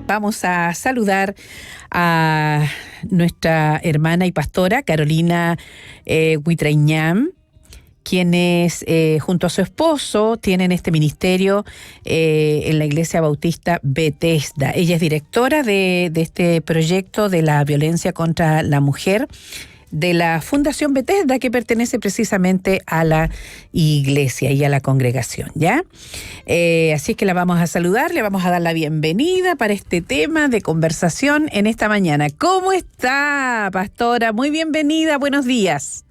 Vamos a saludar a nuestra hermana y pastora Carolina Huitrañán, quienes junto a su esposo tienen este ministerio en la Iglesia Bautista Bethesda. Ella es directora de este proyecto de la violencia contra la mujer de la Fundación Bethesda, que pertenece precisamente a la iglesia y a la congregación, ¿ya? Así es que la vamos a saludar, le vamos a dar la bienvenida para este tema de conversación en esta mañana. ¿Cómo está, pastora? Muy bienvenida, buenos días.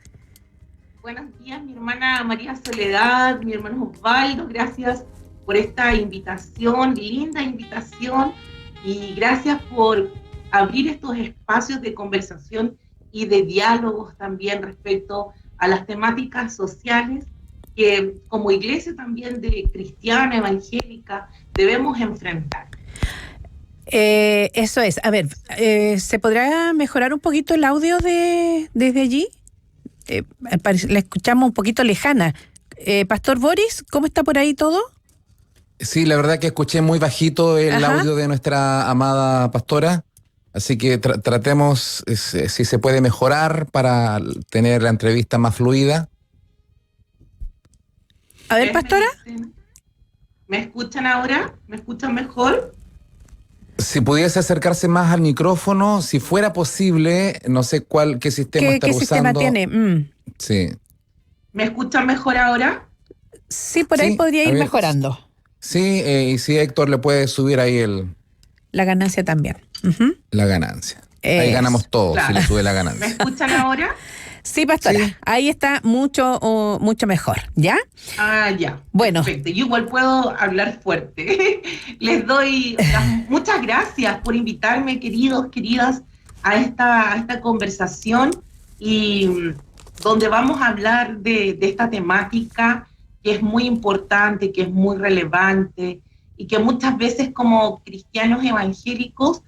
Buenos días, mi hermana María Soledad, mi hermano Osvaldo, gracias por esta invitación, linda invitación, y gracias por abrir estos espacios de conversación y de diálogos también respecto a las temáticas sociales que como iglesia también de cristiana, evangélica, debemos enfrentar. Eso es. A ver, ¿se podrá mejorar un poquito el audio desde allí? La escuchamos un poquito lejana. Pastor Boris, ¿cómo está por ahí todo? Sí, la verdad que escuché muy bajito el audio de nuestra amada pastora. Así que tratemos si se puede mejorar para tener la entrevista más fluida. A ver, pastora. ¿Me escuchan ahora? ¿Me escuchan mejor? Si pudiese acercarse más al micrófono, si fuera posible, no sé qué sistema está usando. ¿Qué sistema tiene? Sí. ¿Me escuchan mejor ahora? Sí, por ahí podría ir mejorando. Sí, y si Héctor le puede subir ahí la ganancia también. La ganancia. Ahí ganamos todos, claro, si le sube la ganancia. ¿Me escuchan ahora? Sí, pastora. Sí. Ahí está mucho mejor, ¿ya? Ya. Bueno. Perfecto. Yo igual puedo hablar fuerte. Les doy muchas gracias por invitarme, queridas, a esta conversación, y donde vamos a hablar de esta temática que es muy importante, que es muy relevante, y que muchas veces como cristianos evangélicos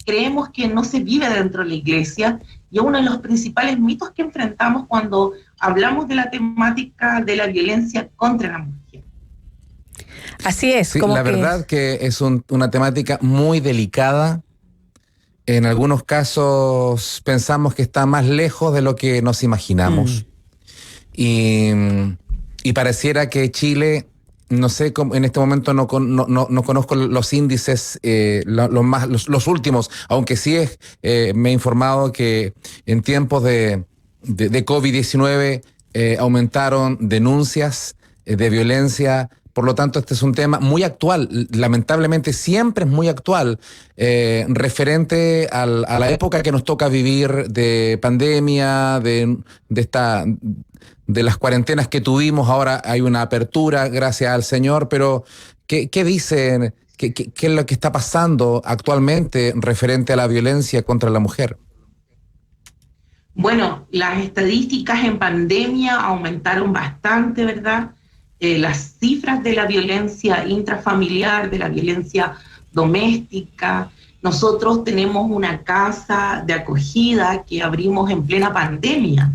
creemos que no se vive dentro de la iglesia, y es uno de los principales mitos que enfrentamos cuando hablamos de la temática de la violencia contra la mujer. Así es. Sí, la verdad que es una temática muy delicada. En algunos casos pensamos que está más lejos de lo que nos imaginamos. Y pareciera que Chile, no sé, en este momento no conozco los índices, los últimos, aunque sí me he informado que en tiempos de COVID-19 aumentaron denuncias de violencia. Por lo tanto, este es un tema muy actual, lamentablemente siempre es muy actual, referente a la época que nos toca vivir de pandemia, de las cuarentenas que tuvimos. Ahora hay una apertura, gracias al Señor, pero ¿qué dicen? ¿Qué es lo que está pasando actualmente referente a la violencia contra la mujer? Bueno, las estadísticas en pandemia aumentaron bastante, ¿verdad? Las cifras de la violencia intrafamiliar, de la violencia doméstica. Nosotros tenemos una casa de acogida que abrimos en plena pandemia.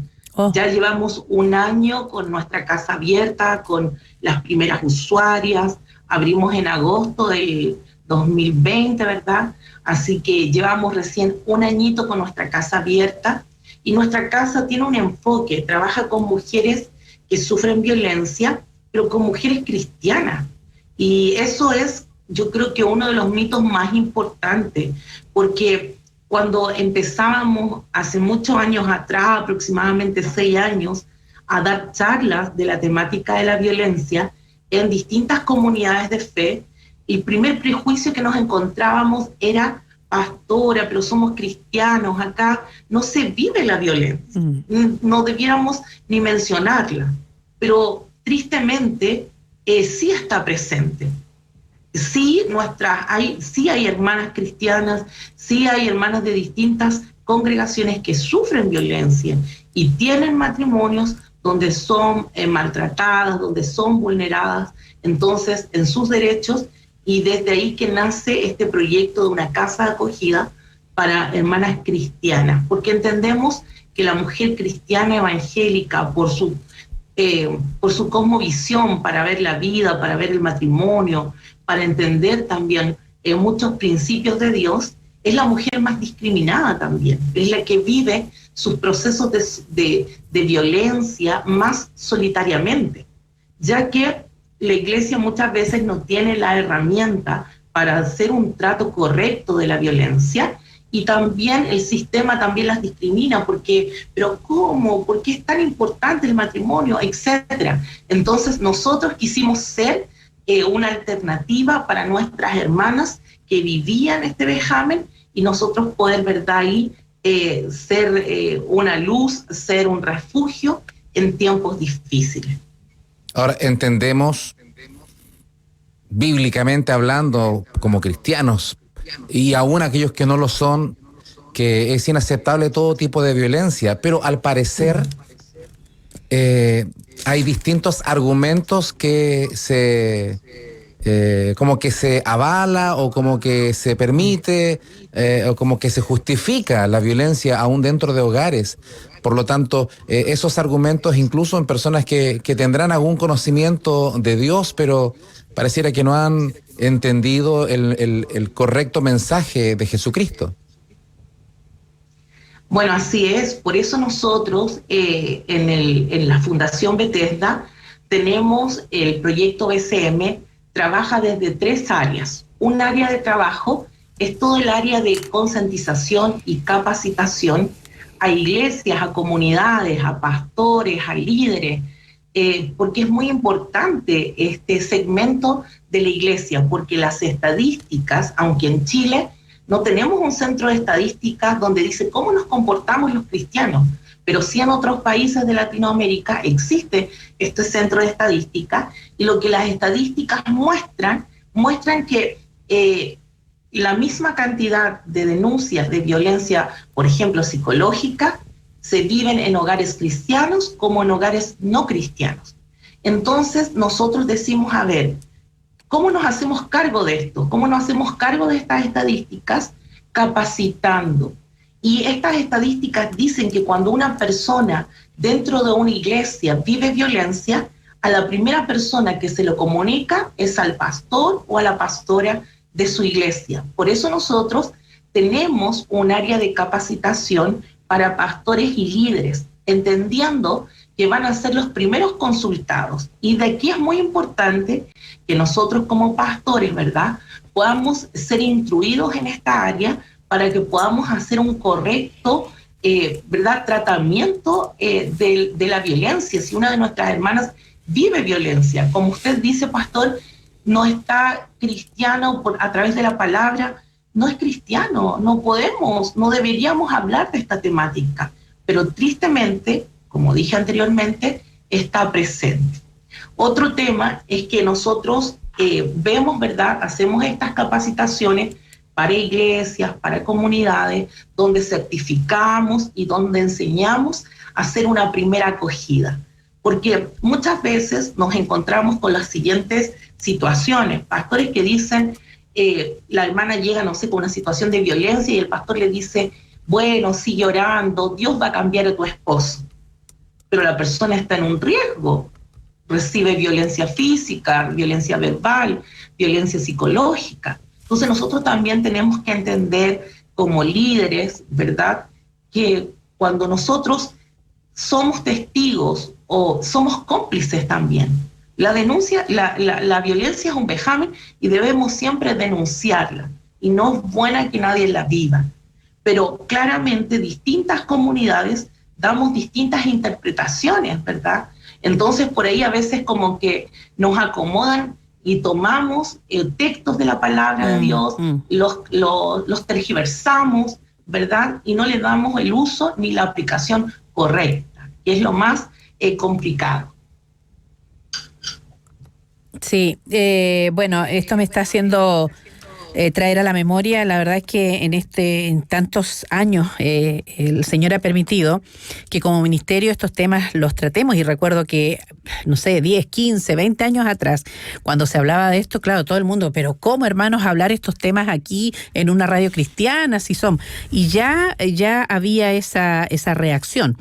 Ya llevamos un año con nuestra casa abierta, con las primeras usuarias. Abrimos en agosto de 2020, ¿verdad? Así que llevamos recién un añito con nuestra casa abierta, y nuestra casa tiene un enfoque, trabaja con mujeres que sufren violencia, pero con mujeres cristianas. Y eso es, yo creo que uno de los mitos más importantes, porque cuando empezábamos hace muchos años atrás, aproximadamente 6 años, a dar charlas de la temática de la violencia en distintas comunidades de fe, el primer prejuicio que nos encontrábamos era: pastora, pero somos cristianos, acá no se vive la violencia, no debiéramos ni mencionarla. Pero tristemente sí está presente. Sí, hay hermanas cristianas, sí hay hermanas de distintas congregaciones que sufren violencia y tienen matrimonios donde son maltratadas, donde son vulneradas, entonces, en sus derechos, y desde ahí que nace este proyecto de una casa de acogida para hermanas cristianas, porque entendemos que la mujer cristiana evangélica, por su por su cosmovisión, para ver la vida, para ver el matrimonio, para entender también muchos principios de Dios, es la mujer más discriminada también, es la que vive sus procesos de violencia más solitariamente, ya que la iglesia muchas veces no tiene la herramienta para hacer un trato correcto de la violencia, y también el sistema también las discrimina, porque, pero ¿cómo? ¿Por qué es tan importante el matrimonio? Etcétera. Entonces nosotros quisimos ser una alternativa para nuestras hermanas que vivían este vejamen, y nosotros poder, ¿verdad?, ahí ser una luz, ser un refugio en tiempos difíciles. Ahora entendemos, bíblicamente hablando, como cristianos, y aún aquellos que no lo son, que es inaceptable todo tipo de violencia, pero al parecer hay distintos argumentos que como que se avala, o como que se permite, o como que se justifica la violencia aún dentro de hogares. Por lo tanto, esos argumentos, incluso en personas que tendrán algún conocimiento de Dios, pero pareciera que no han entendido el correcto mensaje de Jesucristo. Bueno, así es. Por eso nosotros en la Fundación Bethesda tenemos el proyecto BCM, trabaja desde 3 áreas. Un área de trabajo es todo el área de concientización y capacitación a iglesias, a comunidades, a pastores, a líderes, porque es muy importante este segmento de la iglesia, porque las estadísticas, aunque en Chile no tenemos un centro de estadísticas donde dice cómo nos comportamos los cristianos, pero sí en otros países de Latinoamérica existe este centro de estadísticas, y lo que las estadísticas muestran que la misma cantidad de denuncias de violencia, por ejemplo, psicológica, se viven en hogares cristianos como en hogares no cristianos. Entonces, nosotros decimos, a ver, ¿cómo nos hacemos cargo de esto? ¿Cómo nos hacemos cargo de estas estadísticas? Capacitando. Y estas estadísticas dicen que cuando una persona dentro de una iglesia vive violencia, a la primera persona que se lo comunica es al pastor o a la pastora de su iglesia. Por eso nosotros tenemos un área de capacitación para pastores y líderes, entendiendo que van a ser los primeros consultados. Y de aquí es muy importante que nosotros como pastores, ¿verdad?, podamos ser instruidos en esta área para que podamos hacer un correcto, ¿verdad?, tratamiento de la violencia. Si una de nuestras hermanas vive violencia, como usted dice, pastor, no está cristiano a través de la palabra, no es cristiano, no podemos, no deberíamos hablar de esta temática, pero tristemente, como dije anteriormente, está presente. Otro tema es que nosotros vemos, ¿verdad?, hacemos estas capacitaciones para iglesias, para comunidades, donde certificamos y donde enseñamos a hacer una primera acogida. Porque muchas veces nos encontramos con las siguientes situaciones. Pastores que dicen, la hermana llega, no sé, con una situación de violencia, y el pastor le dice, bueno, sigue orando, Dios va a cambiar a tu esposo. Pero la persona está en un riesgo. Recibe violencia física, violencia verbal, violencia psicológica. Entonces nosotros también tenemos que entender como líderes, ¿verdad?, que cuando nosotros somos testigos o somos cómplices también, la denuncia, la violencia es un vejamen y debemos siempre denunciarla, y no es buena que nadie la viva. Pero claramente distintas comunidades damos distintas interpretaciones, ¿verdad? Entonces por ahí a veces como que nos acomodan y tomamos textos de la palabra de Dios, los tergiversamos, ¿verdad? Y no le damos el uso ni la aplicación correcta, que es lo más complicado. Sí, bueno, esto me está haciendo traer a la memoria. La verdad es que en tantos años el Señor ha permitido que como ministerio estos temas los tratemos, y recuerdo que, no sé, 10, 15, 20 años atrás, cuando se hablaba de esto, claro, todo el mundo, pero ¿cómo, hermanos, hablar estos temas aquí en una radio cristiana? Si son. Y ya había esa reacción.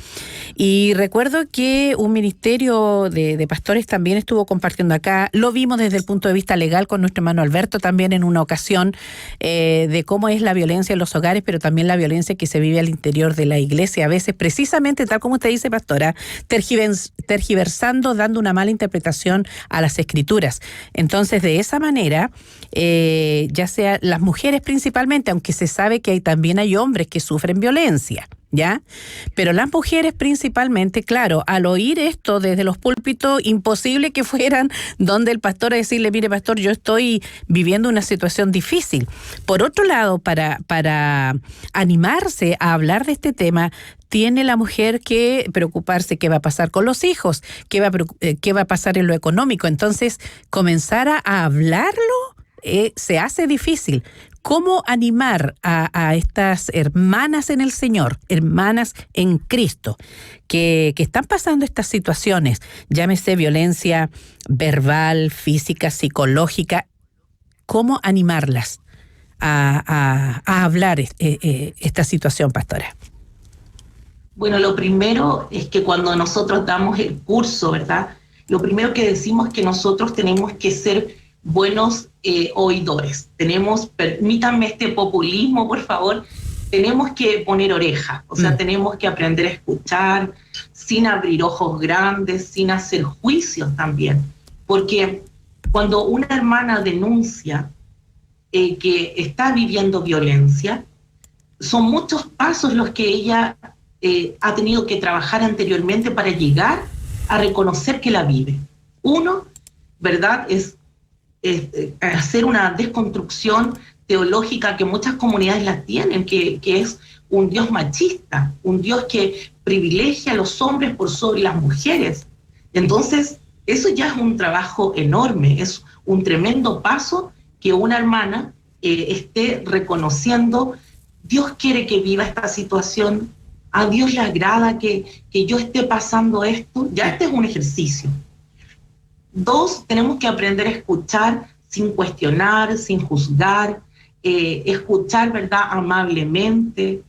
Y recuerdo que un ministerio de pastores también estuvo compartiendo acá, lo vimos desde el punto de vista legal con nuestro hermano Alberto también en una ocasión, de cómo es la violencia en los hogares, pero también la violencia que se vive al interior de la iglesia, a veces precisamente, tal como usted dice, pastora, tergiversando, dando una mala interpretación a las escrituras. Entonces, de esa manera, ya sea las mujeres principalmente, aunque se sabe que también hay hombres que sufren violencia, ¿ya? Pero las mujeres principalmente, claro, al oír esto desde los púlpitos, imposible que fueran donde el pastor a decirle, mire, pastor, yo estoy viviendo una situación difícil. Por otro lado, para animarse a hablar de este tema, tiene la mujer que preocuparse qué va a pasar con los hijos, qué va a pasar en lo económico. Entonces, comenzar a hablarlo se hace difícil. ¿Cómo animar a estas hermanas en el Señor, hermanas en Cristo, que están pasando estas situaciones, llámese violencia verbal, física, psicológica? ¿Cómo animarlas a hablar esta situación, pastora? Bueno, lo primero es que cuando nosotros damos el curso, ¿verdad? Lo primero que decimos es que nosotros tenemos que ser buenos oidores. Permítanme este populismo, por favor, tenemos que poner oreja, o sea, tenemos que aprender a escuchar sin abrir ojos grandes, sin hacer juicios también, porque cuando una hermana denuncia que está viviendo violencia, son muchos pasos los que ella ha tenido que trabajar anteriormente para llegar a reconocer que la vive. Uno, ¿verdad?, es hacer una desconstrucción teológica que muchas comunidades la tienen, que es un Dios machista, un Dios que privilegia a los hombres por sobre las mujeres. Entonces, eso ya es un trabajo enorme, es un tremendo paso que una hermana esté reconociendo. Dios quiere que viva esta situación, a Dios le agrada que yo esté pasando esto. Ya este es un ejercicio. 2, tenemos que aprender a escuchar sin cuestionar, sin juzgar, escuchar, ¿verdad?, amablemente,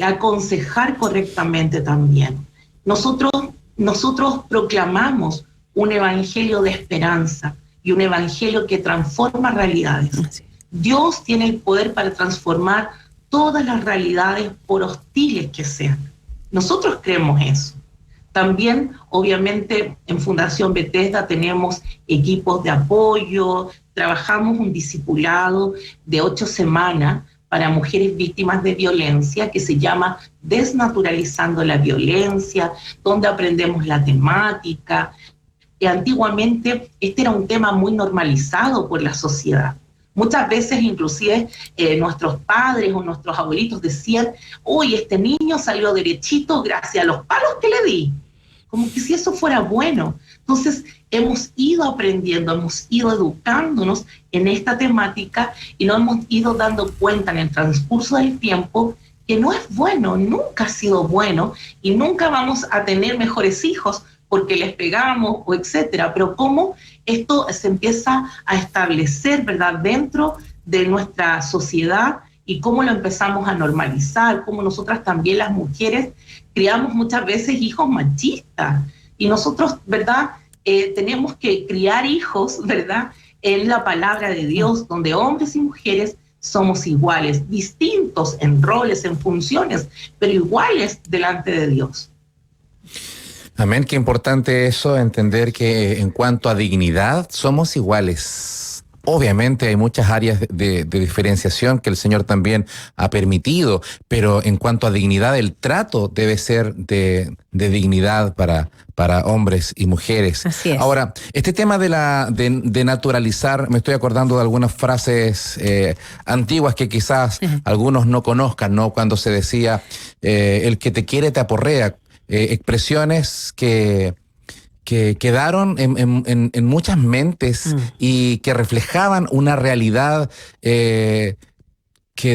aconsejar correctamente también. Nosotros proclamamos un evangelio de esperanza y un evangelio que transforma realidades. Sí. Dios tiene el poder para transformar todas las realidades, por hostiles que sean. Nosotros creemos eso. También, obviamente, en Fundación Bethesda tenemos equipos de apoyo, trabajamos un discipulado de 8 semanas para mujeres víctimas de violencia que se llama Desnaturalizando la Violencia, donde aprendemos la temática. Antiguamente este era un tema muy normalizado por la sociedad. Muchas veces inclusive nuestros padres o nuestros abuelitos decían, uy, este niño salió derechito gracias a los palos que le di. Como que si eso fuera bueno. Entonces hemos ido aprendiendo, hemos ido educándonos en esta temática y nos hemos ido dando cuenta en el transcurso del tiempo que no es bueno, nunca ha sido bueno y nunca vamos a tener mejores hijos porque les pegamos o etcétera. Pero cómo esto se empieza a establecer, ¿verdad?, dentro de nuestra sociedad y cómo lo empezamos a normalizar, cómo nosotras también las mujeres criamos muchas veces hijos machistas y nosotros, ¿verdad?, tenemos que criar hijos, ¿verdad?, en la palabra de Dios, donde hombres y mujeres somos iguales, distintos en roles, en funciones, pero iguales delante de Dios. Amén, qué importante eso, entender que en cuanto a dignidad somos iguales. Obviamente hay muchas áreas de diferenciación que el Señor también ha permitido, pero en cuanto a dignidad, el trato debe ser de dignidad para hombres y mujeres. Así es. Ahora, este tema de naturalizar, me estoy acordando de algunas frases antiguas que quizás algunos no conozcan, ¿no? Cuando se decía, el que te quiere te aporrea, expresiones que que quedaron en muchas mentes y que reflejaban una realidad que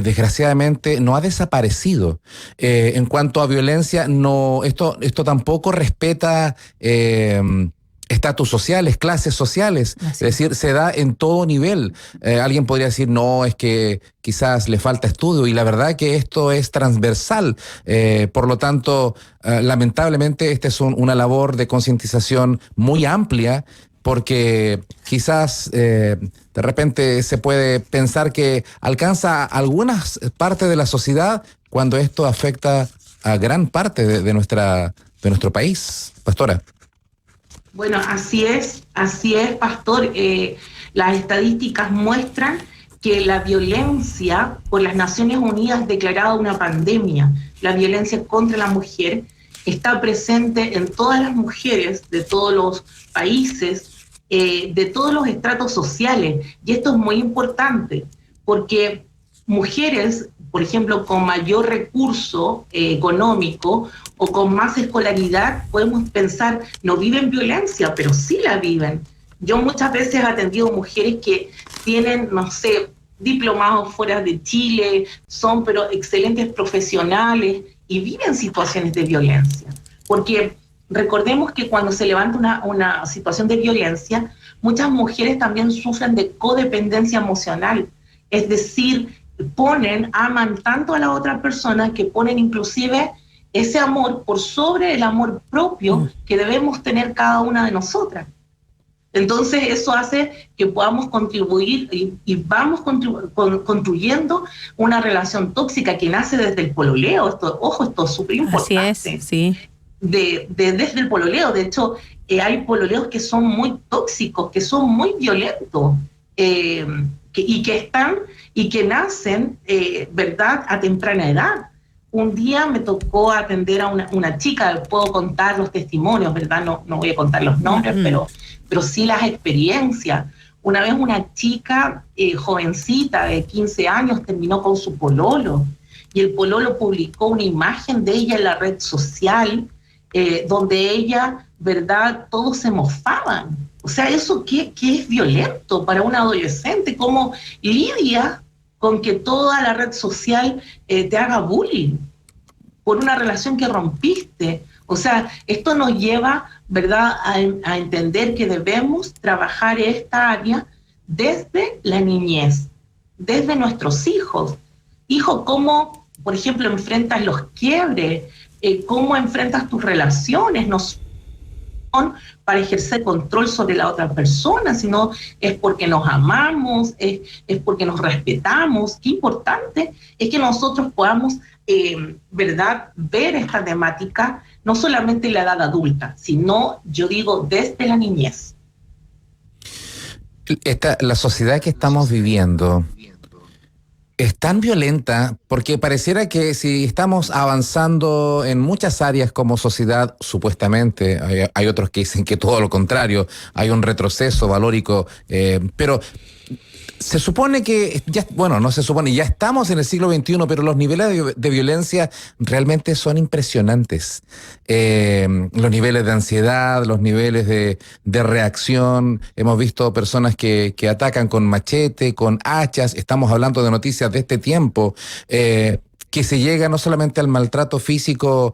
desgraciadamente no ha desaparecido. En cuanto a violencia, no, esto tampoco respeta estatus sociales, clases sociales. Así. Es decir, se da en todo nivel. Alguien podría decir, no, es que quizás le falta estudio, y la verdad que esto es transversal. Por lo tanto, lamentablemente, esta es una labor de concientización muy amplia, porque quizás de repente se puede pensar que alcanza algunas partes de la sociedad cuando esto afecta a gran parte de nuestro país. Pastora. Bueno, así es, Pastor. Las estadísticas muestran que la violencia, por las Naciones Unidas declarada una pandemia, la violencia contra la mujer, está presente en todas las mujeres de todos los países, de todos los estratos sociales. Y esto es muy importante, porque mujeres, por ejemplo, con mayor recurso económico o con más escolaridad, podemos pensar, no viven violencia, pero sí la viven. Yo muchas veces he atendido mujeres que tienen, no sé, diplomados fuera de Chile, son pero excelentes profesionales y viven situaciones de violencia. Porque recordemos que cuando se levanta una situación de violencia, muchas mujeres también sufren de codependencia emocional. Es decir, aman tanto a la otra persona que ponen inclusive ese amor por sobre el amor propio que debemos tener cada una de nosotras. Entonces eso hace que podamos contribuir y vamos construyendo una relación tóxica que nace desde el pololeo. Esto es súper importante. Así es, sí. Desde el pololeo. De hecho, hay pololeos que son muy tóxicos, que son muy violentos, y que nacen, ¿verdad?, a temprana edad. Un día me tocó atender a una chica, puedo contar los testimonios, ¿verdad? No voy a contar los nombres, pero sí las experiencias. Una vez una chica jovencita de 15 años terminó con su pololo, y el pololo publicó una imagen de ella en la red social, donde ella, ¿verdad?, todos se mofaban. O sea, eso que es violento para un adolescente. ¿Cómo lidia con que toda la red social te haga bullying por una relación que rompiste? O sea, esto nos lleva, ¿verdad?, a entender que debemos trabajar esta área desde la niñez, desde nuestros hijos. Hijo, ¿cómo, por ejemplo, enfrentas los quiebres? ¿Cómo enfrentas tus relaciones? No son para ejercer control sobre la otra persona, sino es porque nos amamos, es porque nos respetamos. Qué importante es que nosotros podamos, ¿verdad?, ver esta temática, no solamente en la edad adulta, sino, yo digo, desde la niñez. La sociedad que estamos viviendo es tan violenta porque pareciera que si estamos avanzando en muchas áreas como sociedad, supuestamente, hay otros que dicen que todo lo contrario, hay un retroceso valórico, pero se supone que, no se supone, ya estamos en el siglo XXI, pero los niveles de violencia realmente son impresionantes. Los niveles de ansiedad, los niveles de reacción. Hemos visto personas que atacan con machete, con hachas. Estamos hablando de noticias de este tiempo. Que se llega no solamente al maltrato físico,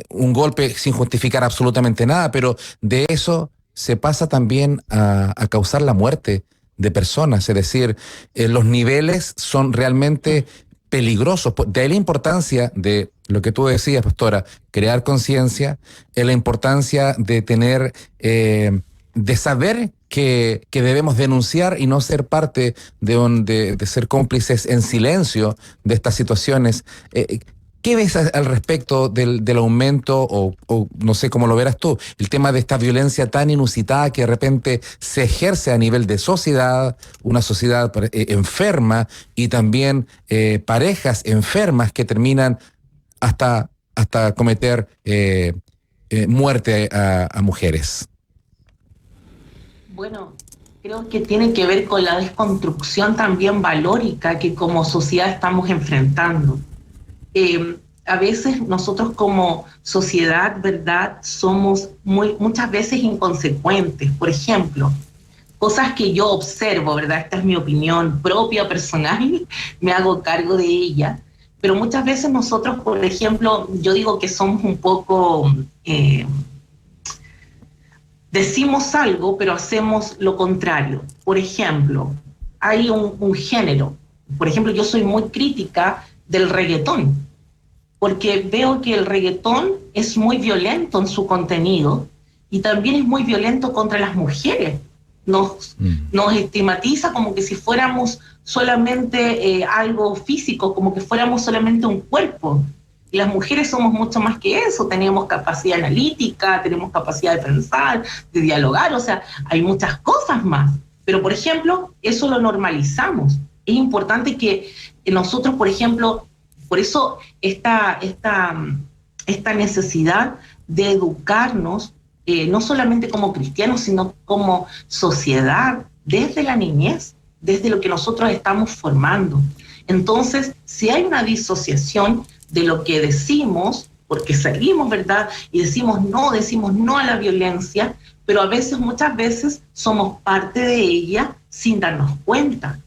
un golpe sin justificar absolutamente nada, pero de eso se pasa también a causar la muerte de personas. Es decir, los niveles son realmente peligrosos. De ahí la importancia de lo que tú decías, pastora, crear conciencia, la importancia de tener, de saber que debemos denunciar y no ser parte de ser cómplices en silencio de estas situaciones. ¿Qué ves al respecto del aumento, o no sé cómo lo verás tú, el tema de esta violencia tan inusitada que de repente se ejerce a nivel de sociedad, una sociedad enferma, y también parejas enfermas que terminan hasta cometer muerte a mujeres? Bueno, creo que tiene que ver con la desconstrucción también valórica que como sociedad estamos enfrentando. a veces nosotros como sociedad, ¿verdad?, somos muchas veces inconsecuentes. Por ejemplo, cosas que yo observo, ¿verdad? Esta es mi opinión propia, personal, me hago cargo de ella. Pero muchas veces nosotros, por ejemplo, yo digo que somos un poco... decimos algo, pero hacemos lo contrario. Por ejemplo, hay un género. Por ejemplo, yo soy muy crítica del reggaetón, porque veo que el reggaetón es muy violento en su contenido y también es muy violento contra las mujeres. Nos estigmatiza como que si fuéramos solamente algo físico, como que fuéramos solamente un cuerpo. Y las mujeres somos mucho más que eso, tenemos capacidad analítica, tenemos capacidad de pensar, de dialogar, o sea, hay muchas cosas más. Pero, por ejemplo, eso lo normalizamos. Es importante que nosotros, por ejemplo, por eso esta necesidad de educarnos, no solamente como cristianos, sino como sociedad, desde la niñez, desde lo que nosotros estamos formando. Entonces, si hay una disociación de lo que decimos, porque salimos, ¿verdad?, y decimos no a la violencia, pero a veces, muchas veces, somos parte de ella sin darnos cuenta.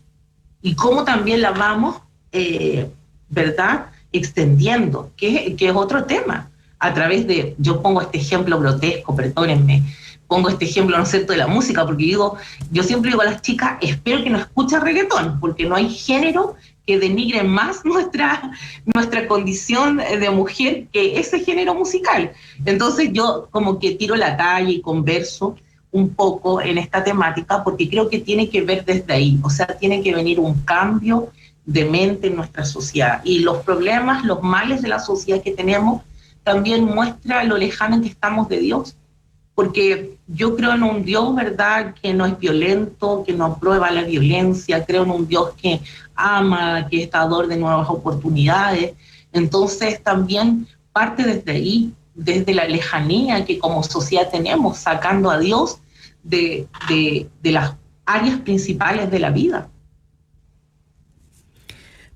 Y cómo también la vamos, ¿verdad?, extendiendo, que es otro tema. A través de, yo pongo este ejemplo grotesco, perdónenme, pongo este ejemplo, ¿no es cierto?, de la música, porque yo siempre digo a las chicas, espero que no escuchen reggaetón, porque no hay género que denigre más nuestra condición de mujer que ese género musical. Entonces yo como que tiro la talla y converso un poco en esta temática, porque creo que tiene que ver desde ahí, o sea, tiene que venir un cambio de mente en nuestra sociedad. Y los problemas, los males de la sociedad que tenemos, también muestra lo lejano que estamos de Dios, porque yo creo en un Dios, ¿verdad?, que no es violento, que no aprueba la violencia, creo en un Dios que ama, que es dador de nuevas oportunidades. Entonces también parte desde ahí, desde la lejanía que como sociedad tenemos, sacando a Dios de las áreas principales de la vida.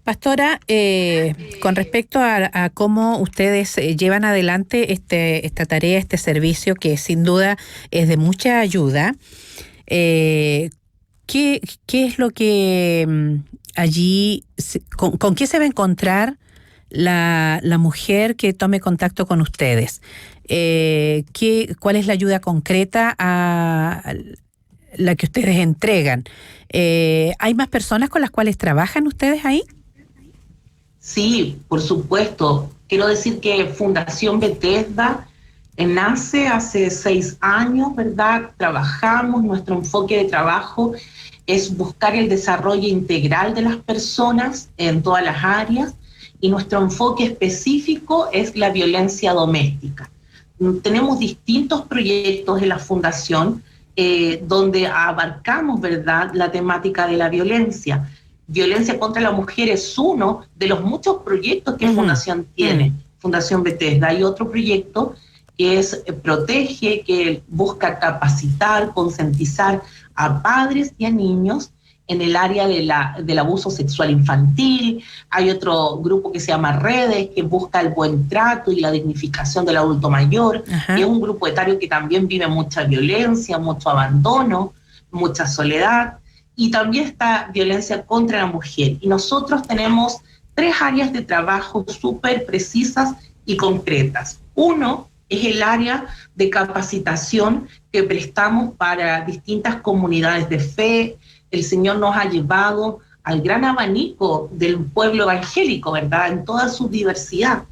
Pastora, con respecto a cómo ustedes llevan adelante esta tarea, este servicio, que sin duda es de mucha ayuda, ¿qué es lo que allí, con qué se va a encontrar la mujer que tome contacto con ustedes? ¿Cuál es la ayuda concreta a la que ustedes entregan? ¿Hay más personas con las cuales trabajan ustedes ahí? Sí, por supuesto. Quiero decir que Fundación Bethesda nace hace 6 años, ¿verdad? Trabajamos, nuestro enfoque de trabajo es buscar el desarrollo integral de las personas en todas las áreas, y nuestro enfoque específico es la violencia doméstica. Tenemos distintos proyectos en la Fundación donde abarcamos, ¿verdad?, la temática de la violencia. Violencia contra la mujer es uno de los muchos proyectos que Fundación tiene, Fundación Bethesda. Hay otro proyecto que es Protege, que busca capacitar, concientizar a padres y a niños en el área del abuso sexual infantil. Hay otro grupo que se llama Redes, que busca el buen trato y la dignificación del adulto mayor. Y es un grupo etario que también vive mucha violencia, mucho abandono, mucha soledad. Y también está violencia contra la mujer. Y nosotros tenemos 3 áreas de trabajo súper precisas y concretas. Uno es el área de capacitación que prestamos para distintas comunidades de fe. El Señor nos ha llevado al gran abanico del pueblo evangélico, ¿verdad?, en toda su diversidad.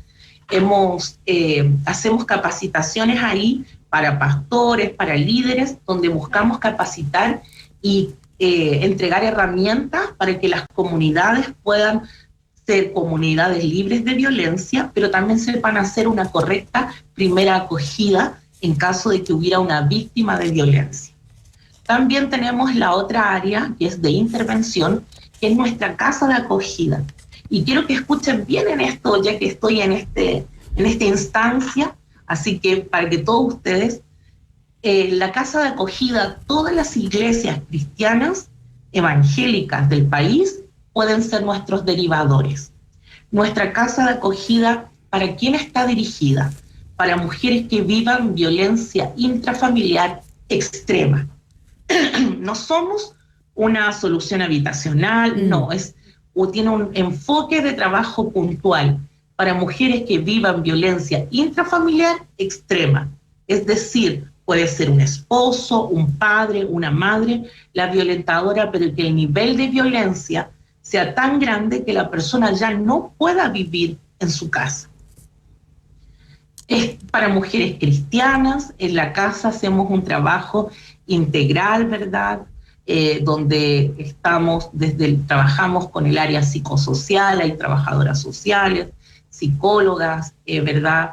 Hacemos capacitaciones ahí para pastores, para líderes, donde buscamos capacitar y entregar herramientas para que las comunidades puedan ser comunidades libres de violencia, pero también sepan hacer una correcta primera acogida en caso de que hubiera una víctima de violencia. También tenemos la otra área, que es de intervención, que es nuestra casa de acogida. Y quiero que escuchen bien en esto, ya que estoy en esta instancia, así que para que todos ustedes, la casa de acogida, todas las iglesias cristianas evangélicas del país pueden ser nuestros derivadores. Nuestra casa de acogida ¿para quién está dirigida? Para mujeres que vivan violencia intrafamiliar extrema. No somos una solución habitacional, no, tiene un enfoque de trabajo puntual para mujeres que vivan violencia intrafamiliar extrema. Es decir, puede ser un esposo, un padre, una madre, la violentadora, pero que el nivel de violencia sea tan grande que la persona ya no pueda vivir en su casa. Es para mujeres cristianas. En la casa hacemos un trabajo integral, ¿verdad? Donde trabajamos con el área psicosocial, hay trabajadoras sociales, psicólogas, ¿verdad?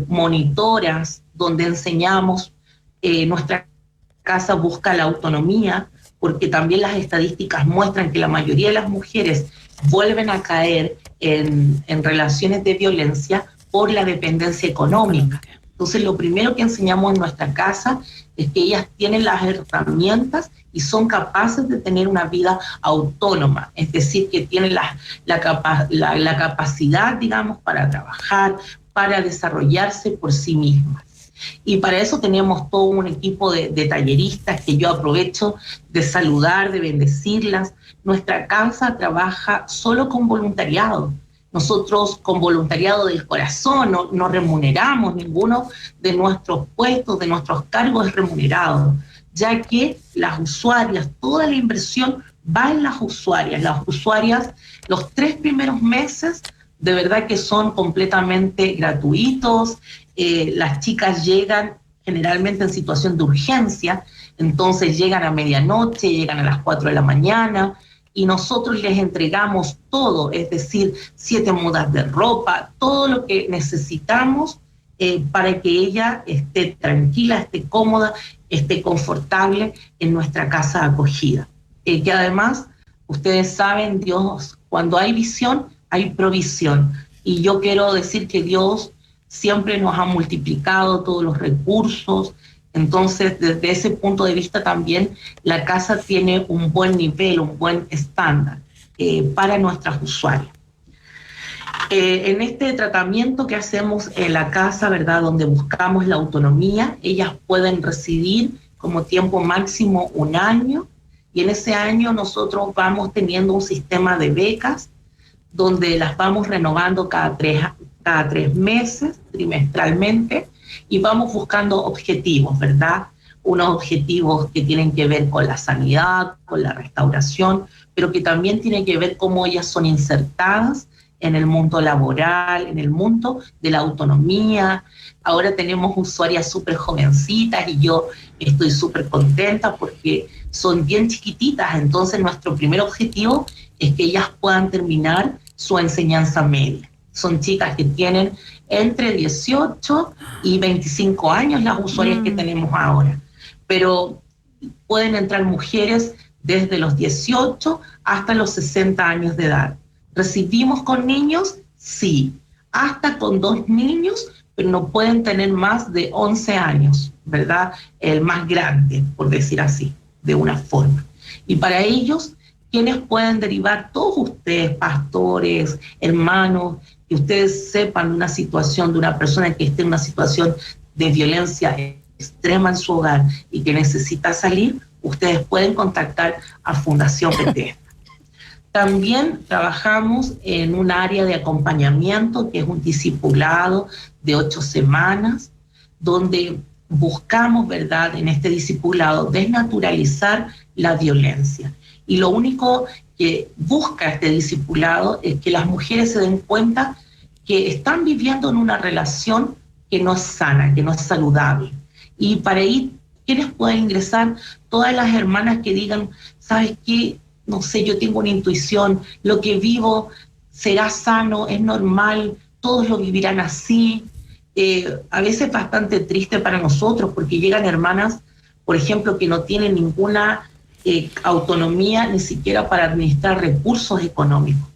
Monitoras, donde enseñamos. Nuestra casa busca la autonomía, porque también las estadísticas muestran que la mayoría de las mujeres vuelven a caer en relaciones de violencia por la dependencia económica. Entonces, lo primero que enseñamos en nuestra casa es que ellas tienen las herramientas y son capaces de tener una vida autónoma, es decir, que tienen la capacidad, digamos, para trabajar, para desarrollarse por sí mismas. Y para eso tenemos todo un equipo de talleristas que yo aprovecho de saludar, de bendecirlas. Nuestra casa trabaja solo con voluntariado. Nosotros con voluntariado del corazón no remuneramos, ninguno de nuestros puestos, de nuestros cargos es remunerado, ya que las usuarias, toda la inversión va en las usuarias. Las usuarias, los 3 primeros meses, de verdad que son completamente gratuitos. Las chicas llegan generalmente en situación de urgencia, entonces llegan a medianoche, llegan a las 4 de la mañana, y nosotros les entregamos todo, es decir, 7 mudas de ropa, todo lo que necesitamos para que ella esté tranquila, esté cómoda, esté confortable en nuestra casa acogida. Que además, ustedes saben, Dios, cuando hay visión, hay provisión. Y yo quiero decir que Dios siempre nos ha multiplicado todos los recursos. Entonces, desde ese punto de vista también, la casa tiene un buen nivel, un buen estándar para nuestras usuarias. En este tratamiento que hacemos en la casa, ¿verdad?, donde buscamos la autonomía, ellas pueden residir como tiempo máximo 1 año, y en ese año nosotros vamos teniendo un sistema de becas donde las vamos renovando cada tres meses, trimestralmente, y vamos buscando objetivos, ¿verdad? Unos objetivos que tienen que ver con la sanidad, con la restauración, pero que también tienen que ver cómo ellas son insertadas en el mundo laboral, en el mundo de la autonomía. Ahora tenemos usuarias súper jovencitas y yo estoy súper contenta porque son bien chiquititas, entonces nuestro primer objetivo es que ellas puedan terminar su enseñanza media. Son chicas que tienen entre 18 y 25 años las usuarias que tenemos ahora, pero pueden entrar mujeres desde los 18 hasta los 60 años de edad. ¿Recibimos con niños? Sí, hasta con 2 niños, pero no pueden tener más de 11 años, ¿verdad? El más grande, por decir así, de una forma. Y para ellos, ¿quiénes pueden derivar? Todos ustedes, pastores, hermanos, que ustedes sepan de una situación, de una persona que esté en una situación de violencia extrema en su hogar y que necesita salir, ustedes pueden contactar a Fundación Bethesda. También trabajamos en un área de acompañamiento que es un discipulado de 8 semanas, donde buscamos, ¿verdad?, en este discipulado desnaturalizar la violencia. Y lo único que busca este discipulado es que las mujeres se den cuenta que están viviendo en una relación que no es sana, que no es saludable. Y para ahí, ¿quiénes pueden ingresar? Todas las hermanas que digan, ¿sabes qué? No sé, yo tengo una intuición, lo que vivo será sano, es normal, todos lo vivirán así. A veces bastante triste para nosotros porque llegan hermanas, por ejemplo, que no tienen ninguna autonomía ni siquiera para administrar recursos económicos,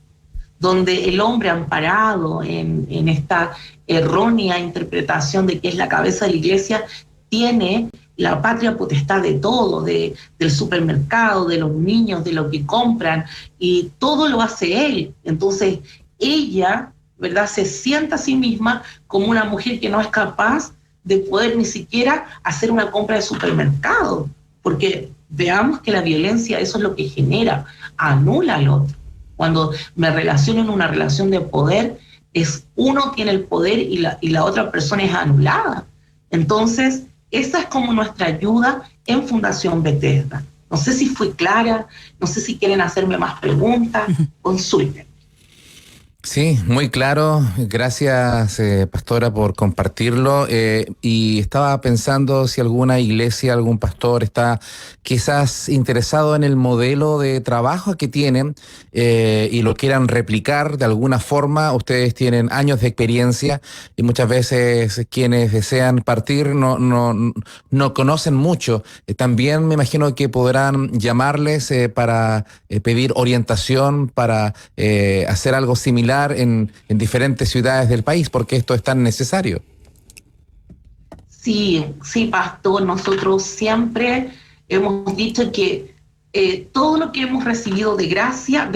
donde el hombre amparado en esta errónea interpretación de que es la cabeza de la iglesia, tiene la patria potestad de todo, del supermercado, de los niños, de lo que compran, y todo lo hace él. Entonces ella ¿verdad?, se sienta a sí misma como una mujer que no es capaz de poder ni siquiera hacer una compra de supermercado, porque veamos que la violencia, eso es lo que genera, anula al otro. Cuando me relaciono en una relación de poder, es uno tiene el poder y la otra persona es anulada. Entonces, esa es como nuestra ayuda en Fundación Bethesda. No sé si fui clara, no sé si quieren hacerme más preguntas, consulten. Sí, muy claro. Gracias, pastora, por compartirlo. Y estaba pensando si alguna iglesia, algún pastor está quizás interesado en el modelo de trabajo que tienen y lo quieran replicar de alguna forma. Ustedes tienen años de experiencia y muchas veces quienes desean partir no conocen mucho. También me imagino que podrán llamarles para pedir orientación, para hacer algo similar en diferentes ciudades del país, porque esto es tan necesario. Sí, sí, pastor, nosotros siempre hemos dicho que todo lo que hemos recibido de gracia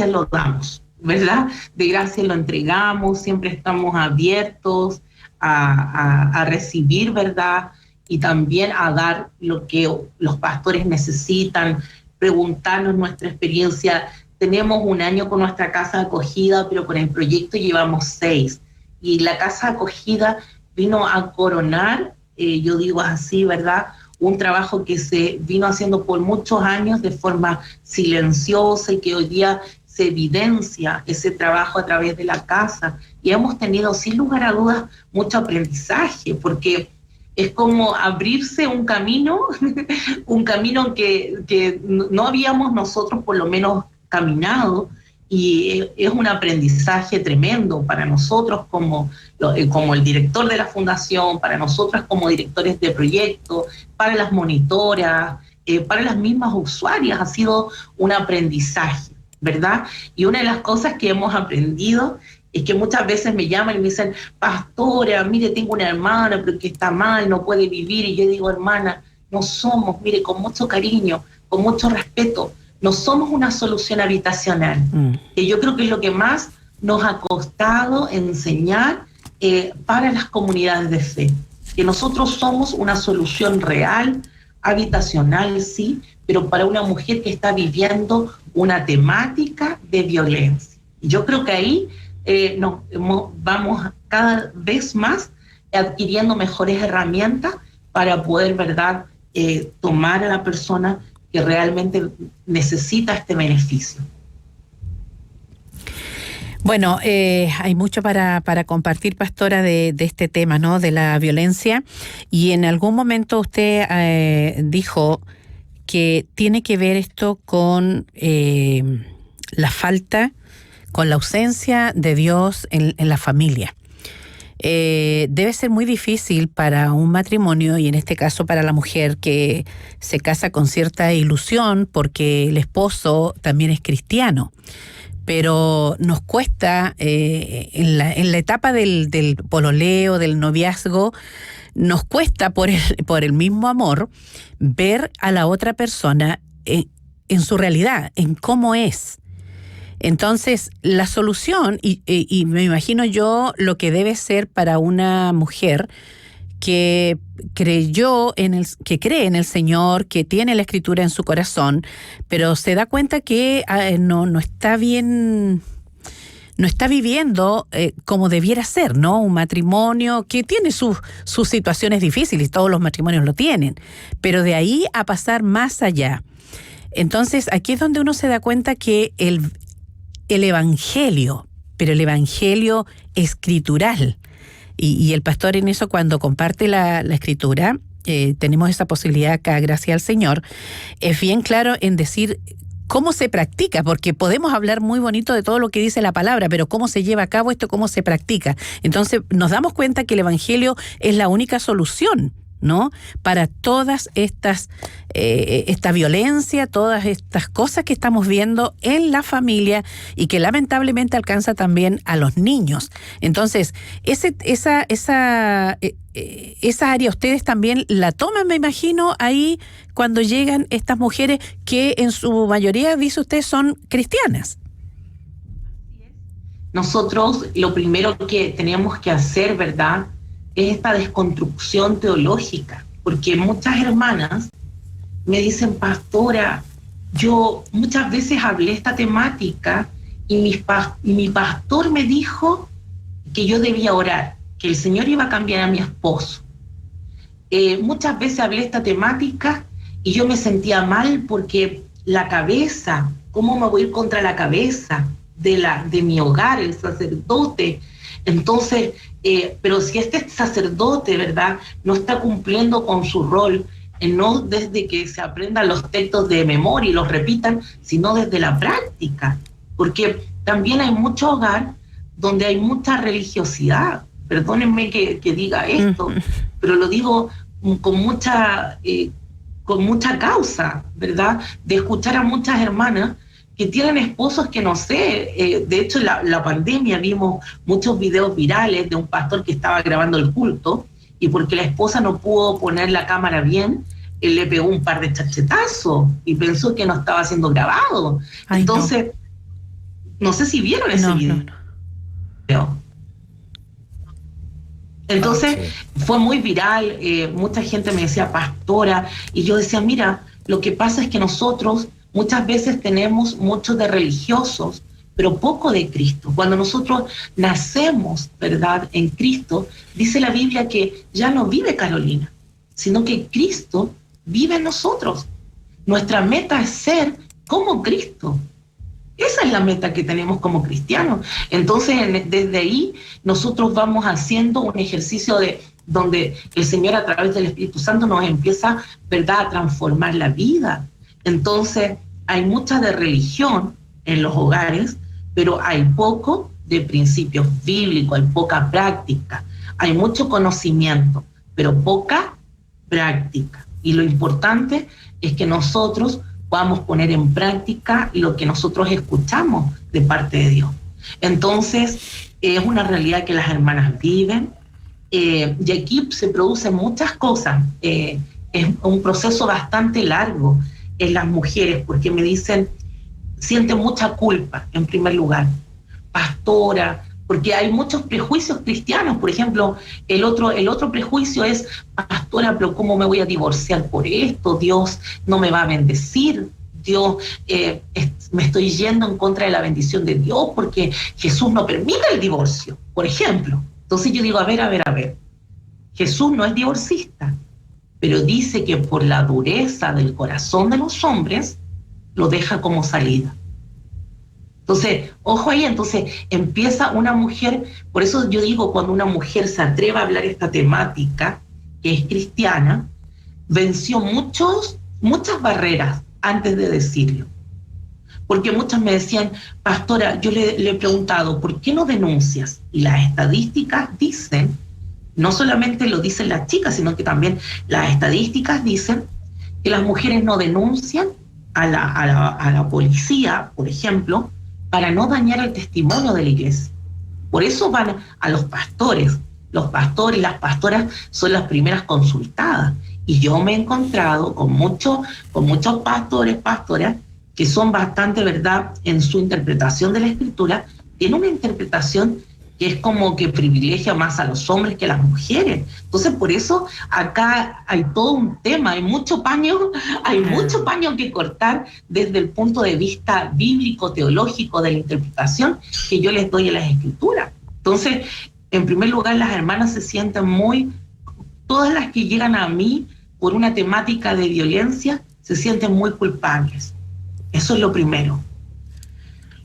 lo damos, ¿verdad? De gracia lo entregamos, siempre estamos abiertos a recibir, ¿verdad? Y también a dar lo que los pastores necesitan, preguntarnos nuestra experiencia. Tenemos un año con nuestra casa acogida, pero con el proyecto llevamos 6. Y la casa acogida vino a coronar, yo digo así, ¿verdad?, un trabajo que se vino haciendo por muchos años de forma silenciosa y que hoy día se evidencia ese trabajo a través de la casa. Y hemos tenido, sin lugar a dudas, mucho aprendizaje, porque es como abrirse un camino, un camino que no habíamos nosotros por lo menos caminado, y es un aprendizaje tremendo para nosotros como el director de la fundación, para nosotras como directores de proyectos, para las monitoras, para las mismas usuarias. Ha sido un aprendizaje, ¿verdad? Y una de las cosas que hemos aprendido es que muchas veces me llaman y me dicen: pastora, mire, tengo una hermana pero que está mal, no puede vivir. Y yo digo: hermana, no somos, mire, con mucho cariño, con mucho respeto, no somos una solución habitacional. Que yo creo que es lo que más nos ha costado enseñar para las comunidades de fe. Que nosotros somos una solución real, habitacional, sí, pero para una mujer que está viviendo una temática de violencia. Y yo creo que ahí vamos cada vez más adquiriendo mejores herramientas para poder, ¿verdad?, tomar a la persona que realmente necesita este beneficio. Bueno, hay mucho para compartir, pastora, de este tema, ¿no?, de la violencia. Y en algún momento usted dijo que tiene que ver esto con la falta, con la ausencia de Dios en la familia. Debe ser muy difícil para un matrimonio, y en este caso para la mujer que se casa con cierta ilusión porque el esposo también es cristiano, pero nos cuesta en la etapa del pololeo, del noviazgo, nos cuesta por el mismo amor ver a la otra persona en su realidad, en cómo es. Entonces, la solución, y me imagino yo lo que debe ser para una mujer que cree en el Señor, que tiene la Escritura en su corazón, pero se da cuenta que no está bien, no está viviendo como debiera ser, ¿no? Un matrimonio que tiene sus situaciones difíciles, todos los matrimonios lo tienen, pero de ahí a pasar más allá. Entonces, aquí es donde uno se da cuenta que el evangelio, pero el evangelio escritural, y el pastor en eso, cuando comparte la escritura, tenemos esa posibilidad acá, gracias al Señor, es bien claro en decir cómo se practica, porque podemos hablar muy bonito de todo lo que dice la palabra, pero cómo se lleva a cabo esto, cómo se practica. Entonces nos damos cuenta que el evangelio es la única solución, ¿no?, para todas esta violencia, todas estas cosas que estamos viendo en la familia y que lamentablemente alcanza también a los niños. Entonces, esa área ustedes también la toman, me imagino, ahí cuando llegan estas mujeres que en su mayoría, dice usted, son cristianas. nosotros lo primero que tenemos que hacer, ¿verdad?, es esta desconstrucción teológica, porque muchas hermanas me dicen, pastora, yo muchas veces hablé esta temática y mi pastor me dijo que yo debía orar, que el Señor iba a cambiar a mi esposo. Muchas veces hablé esta temática y yo me sentía mal porque la cabeza, ¿cómo me voy a ir contra la cabeza de mi hogar, el sacerdote? Entonces, pero si este sacerdote, ¿verdad?, no está cumpliendo con su rol, no desde que se aprendan los textos de memoria y los repitan, sino desde la práctica, porque también hay mucho hogar donde hay mucha religiosidad. Perdónenme que diga esto, pero lo digo con mucha causa, ¿verdad?, de escuchar a muchas hermanas que tienen esposos que no sé, de hecho la pandemia vimos muchos videos virales de un pastor que estaba grabando el culto y porque la esposa no pudo poner la cámara bien, él le pegó un par de cachetazos y pensó que no estaba siendo grabado. Ay, entonces, no sé si vieron ese video. No. Entonces, fue muy viral, mucha gente me decía pastora, y yo decía, mira, lo que pasa es que nosotros muchas veces tenemos mucho de religiosos, pero poco de Cristo. Cuando nosotros nacemos, ¿verdad?, en Cristo, dice la Biblia que ya no vive Carolina, sino que Cristo vive en nosotros. Nuestra meta es ser como Cristo. Esa es la meta que tenemos como cristianos. Entonces, desde ahí, nosotros vamos haciendo un ejercicio donde el Señor, a través del Espíritu Santo, nos empieza, ¿verdad?, a transformar la vida. Entonces, hay mucha de religión en los hogares, pero hay poco de principios bíblicos, hay poca práctica. Hay mucho conocimiento, pero poca práctica. Y lo importante es que nosotros podamos poner en práctica lo que nosotros escuchamos de parte de Dios. Entonces, es una realidad que las hermanas viven, y aquí se producen muchas cosas. Es un proceso bastante largo en las mujeres, porque me dicen, sienten mucha culpa, en primer lugar. Pastora, porque hay muchos prejuicios cristianos. Por ejemplo, el otro prejuicio es, pastora, pero ¿cómo me voy a divorciar por esto? Dios no me va a bendecir. Dios, me estoy yendo en contra de la bendición de Dios porque Jesús no permite el divorcio, por ejemplo. Entonces yo digo, a ver. Jesús no es divorcista, pero dice que por la dureza del corazón de los hombres, lo deja como salida. Entonces, ojo ahí, entonces empieza una mujer, por eso yo digo, cuando una mujer se atreve a hablar esta temática, que es cristiana, venció muchas barreras antes de decirlo. Porque muchas me decían, pastora, yo le he preguntado, ¿por qué no denuncias? Y las estadísticas dicen, no solamente lo dicen las chicas, sino que también las estadísticas dicen que las mujeres no denuncian a la policía, por ejemplo, para no dañar el testimonio de la iglesia. Por eso van a los pastores. Los pastores y las pastoras son las primeras consultadas. Y yo me he encontrado con muchos pastores, pastoras, que son bastante, ¿verdad?, en su interpretación de la Escritura, tienen una interpretación que es como que privilegia más a los hombres que a las mujeres. Entonces, por eso acá hay todo un tema, hay mucho paño que cortar desde el punto de vista bíblico, teológico, de la interpretación que yo les doy a las Escrituras. Entonces, en primer lugar, las hermanas se sienten todas las que llegan a mí por una temática de violencia, se sienten muy culpables. Eso es lo primero.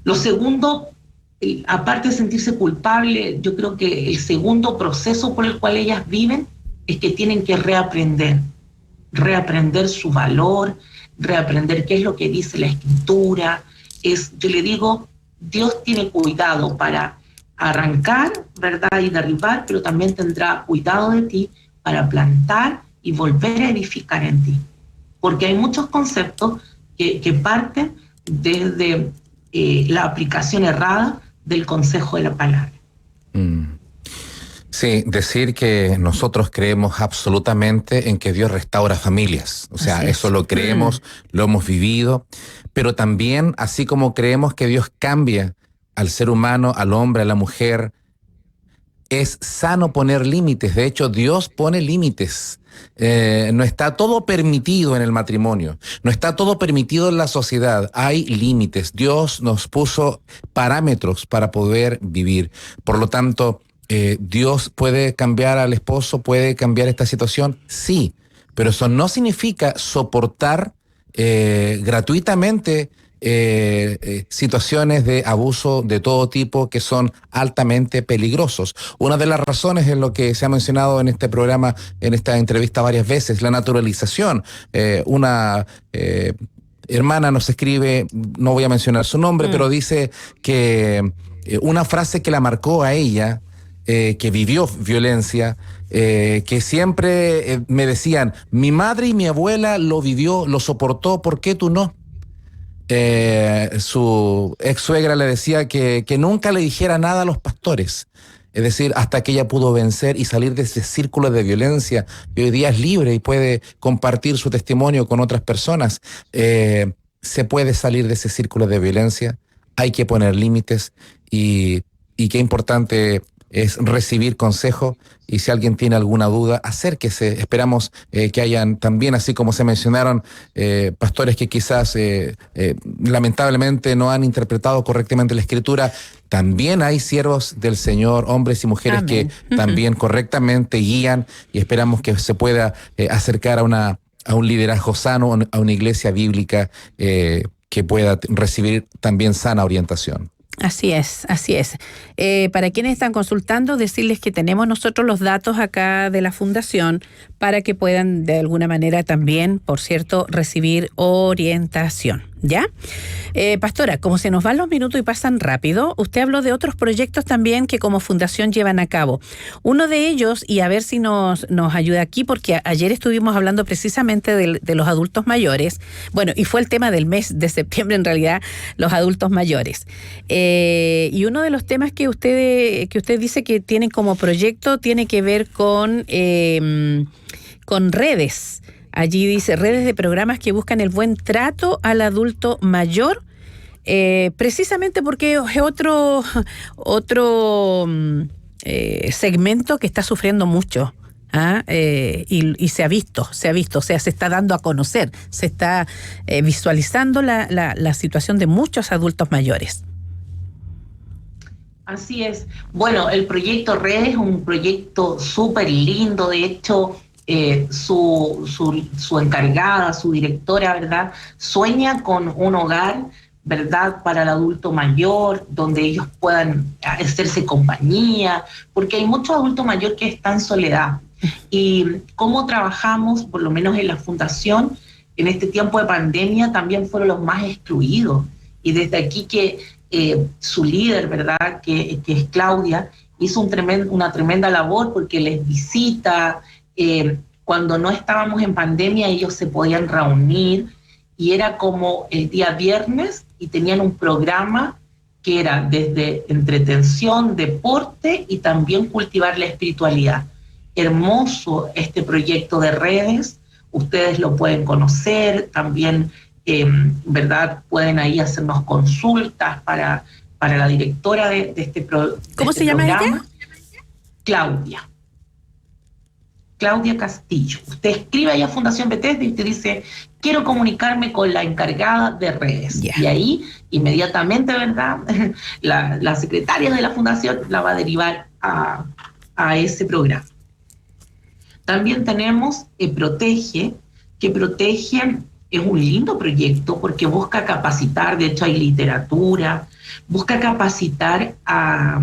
Lo segundo, aparte de sentirse culpable, yo creo que el segundo proceso por el cual ellas viven es que tienen que reaprender su valor, reaprender qué es lo que dice la Escritura. Yo le digo, Dios tiene cuidado para arrancar, ¿verdad?, y derribar, pero también tendrá cuidado de ti para plantar y volver a edificar en ti. Porque hay muchos conceptos que parten desde la aplicación errada del consejo de la palabra. Sí, decir que nosotros creemos absolutamente en que Dios restaura familias. O sea, eso lo creemos, lo hemos vivido, pero también, así como creemos que Dios cambia al ser humano, al hombre, a la mujer. Es sano poner límites. De hecho, Dios pone límites. No está todo permitido en el matrimonio. No está todo permitido en la sociedad. Hay límites. Dios nos puso parámetros para poder vivir. Por lo tanto, Dios puede cambiar al esposo, puede cambiar esta situación. Sí, pero eso no significa soportar gratuitamente situaciones de abuso de todo tipo que son altamente peligrosos. Una de las razones es lo que se ha mencionado en este programa, en esta entrevista varias veces, la naturalización. Una hermana nos escribe, no voy a mencionar su nombre, pero dice que una frase que la marcó a ella, que vivió violencia, que siempre me decían, mi madre y mi abuela lo vivió, lo soportó, ¿por qué tú no? Su ex suegra le decía que nunca le dijera nada a los pastores. Es decir, hasta que ella pudo vencer y salir de ese círculo de violencia, y hoy día es libre y puede compartir su testimonio con otras personas. Se puede salir de ese círculo de violencia, hay que poner límites y qué importante es recibir consejo, y si alguien tiene alguna duda, acérquese. Esperamos que hayan también, así como se mencionaron, pastores que quizás lamentablemente no han interpretado correctamente la Escritura. También hay siervos del Señor, hombres y mujeres que también correctamente guían, y esperamos que se pueda acercar a un liderazgo sano, a una iglesia bíblica que pueda recibir también sana orientación. Así es, así es. Para quienes están consultando, decirles que tenemos nosotros los datos acá de la Fundación para que puedan de alguna manera también, por cierto, recibir orientación. ¿Ya? Pastora, como se nos van los minutos y pasan rápido, usted habló de otros proyectos también que como fundación llevan a cabo. Uno de ellos, y a ver si nos ayuda aquí, porque ayer estuvimos hablando precisamente de los adultos mayores, bueno, y fue el tema del mes de septiembre en realidad, los adultos mayores. Y uno de los temas que usted dice que tienen como proyecto tiene que ver con redes. Allí dice, redes de programas que buscan el buen trato al adulto mayor, precisamente porque es otro segmento que está sufriendo mucho. Y se ha visto, o sea, se está dando a conocer, se está visualizando la situación de muchos adultos mayores. Así es. Bueno, el proyecto Redes es un proyecto súper lindo. De hecho, su encargada, su directora, ¿verdad?, sueña con un hogar, ¿verdad?, para el adulto mayor, donde ellos puedan hacerse compañía, porque hay muchos adultos mayores que están en soledad. Y cómo trabajamos, por lo menos en la fundación, en este tiempo de pandemia, también fueron los más excluidos. Y desde aquí que su líder, ¿verdad?, que es Claudia, hizo una tremenda labor porque les visita. Cuando no estábamos en pandemia, ellos se podían reunir y era como el día viernes y tenían un programa que era desde entretención, deporte y también cultivar la espiritualidad. Hermoso este proyecto de Redes, ustedes lo pueden conocer, también, ¿verdad?, pueden ahí hacernos consultas para la directora de este programa. ¿Cómo se llama ella? Claudia Castillo. Usted escribe ahí a Fundación Bethesda y usted dice, quiero comunicarme con la encargada de redes. Yeah. Y ahí, inmediatamente, ¿verdad?, la secretaria de la fundación la va a derivar a ese programa. También tenemos Protege, que Protege es un lindo proyecto porque busca capacitar, de hecho hay literatura, busca capacitar a